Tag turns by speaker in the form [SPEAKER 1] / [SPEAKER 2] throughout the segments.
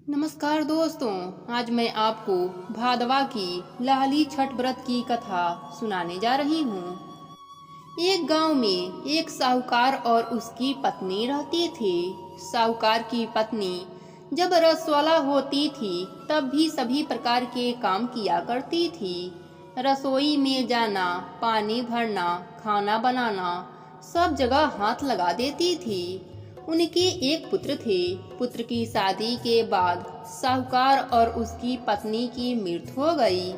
[SPEAKER 1] नमस्कार दोस्तों, आज मैं आपको भादवा की लाली छठ व्रत की कथा सुनाने जा रही हूँ। एक गांव में एक साहूकार और उसकी पत्नी रहती थी। साहूकार की पत्नी जब रसवाला होती थी तब भी सभी प्रकार के काम किया करती थी। रसोई में जाना, पानी भरना, खाना बनाना, सब जगह हाथ लगा देती थी। उनके एक पुत्र थे। पुत्र की शादी के बाद साहूकार और उसकी पत्नी की मृत्यु हो गई।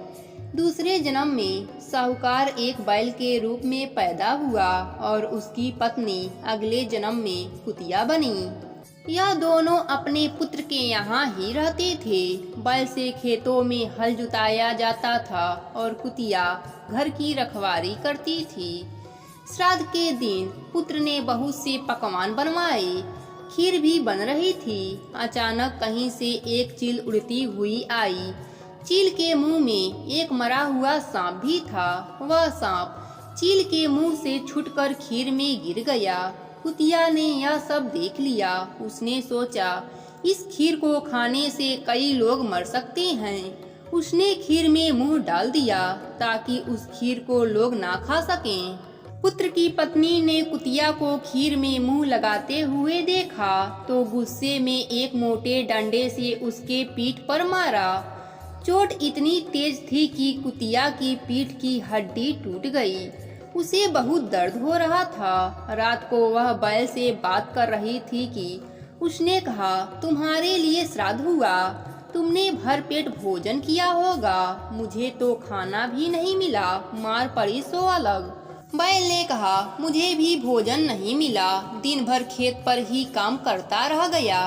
[SPEAKER 1] दूसरे जन्म में साहूकार एक बैल के रूप में पैदा हुआ और उसकी पत्नी अगले जन्म में कुतिया बनी। यह दोनों अपने पुत्र के यहाँ ही रहते थे। बैल से खेतों में हल जुताया जाता था और कुतिया घर की रखवाली करती थी। श्राद्ध के दिन पुत्र ने बहुत से पकवान बनवाए। खीर भी बन रही थी। अचानक कहीं से एक चील उड़ती हुई आई। चील के मुंह में एक मरा हुआ सांप भी था। वह सांप चील के मुंह से छूटकर खीर में गिर गया। कुतिया ने यह सब देख लिया। उसने सोचा, इस खीर को खाने से कई लोग मर सकते हैं। उसने खीर में मुंह डाल दिया ताकि उस खीर को लोग ना खा सकें। पुत्र की पत्नी ने कुतिया को खीर में मुंह लगाते हुए देखा तो गुस्से में एक मोटे डंडे से उसके पीठ पर मारा। चोट इतनी तेज थी कि कुतिया की पीठ की हड्डी टूट गई। उसे बहुत दर्द हो रहा था। रात को वह बैल से बात कर रही थी कि उसने कहा, तुम्हारे लिए श्राद्ध हुआ, तुमने भरपेट भोजन किया होगा, मुझे तो खाना भी नहीं मिला, मार पड़ी सो अलग। बैल ने कहा, मुझे भी भोजन नहीं मिला, दिन भर खेत पर ही काम करता रह गया।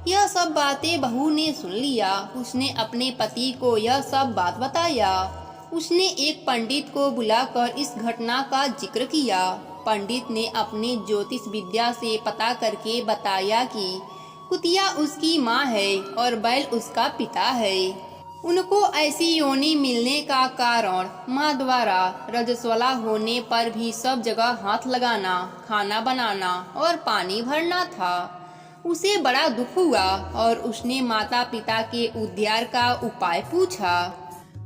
[SPEAKER 1] यह सब बातें बहू ने सुन लिया। उसने अपने पति को यह सब बात बताया। उसने एक पंडित को बुलाकर इस घटना का जिक्र किया। पंडित ने अपने ज्योतिष विद्या से पता करके बताया कि कुतिया उसकी माँ है और बैल उसका पिता है। उनको ऐसी योनि मिलने का कारण माँ द्वारा रजस्वला होने पर भी सब जगह हाथ लगाना, खाना बनाना और पानी भरना था। उसे बड़ा दुख हुआ और उसने माता पिता के उद्धार का उपाय पूछा।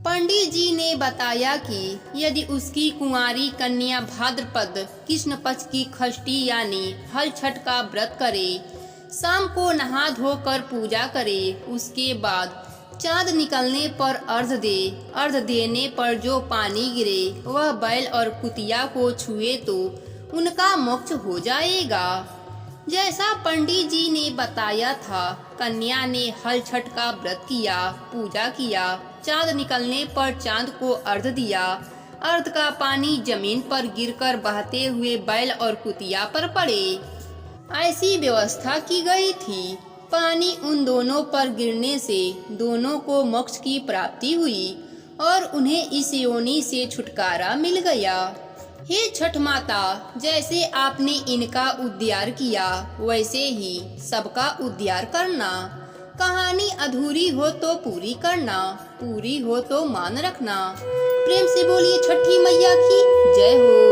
[SPEAKER 1] पंडित जी ने बताया कि यदि उसकी कुंवारी कन्या भाद्रपद कृष्ण पक्ष की षष्ठी यानी हल छठ का व्रत करे, शाम को नहा धोकर पूजा करे, उसके बाद चांद निकलने पर अर्घ दे, अर्घ देने पर जो पानी गिरे वह बैल और कुतिया को छुए तो उनका मोक्ष हो जाएगा। जैसा पंडित जी ने बताया था, कन्या ने हल छठ का व्रत किया, पूजा किया, चांद निकलने पर चांद को अर्घ दिया। अर्घ का पानी जमीन पर गिरकर बहते हुए बैल और कुतिया पर पड़े। ऐसी व्यवस्था की गई थी। पानी उन दोनों पर गिरने से दोनों को मोक्ष की प्राप्ति हुई और उन्हें इस योनि से छुटकारा मिल गया। हे छठ माता, जैसे आपने इनका उद्धार किया वैसे ही सबका उद्धार करना। कहानी अधूरी हो तो पूरी करना, पूरी हो तो मान रखना। प्रेम से बोलिए छठी मैया की जय हो।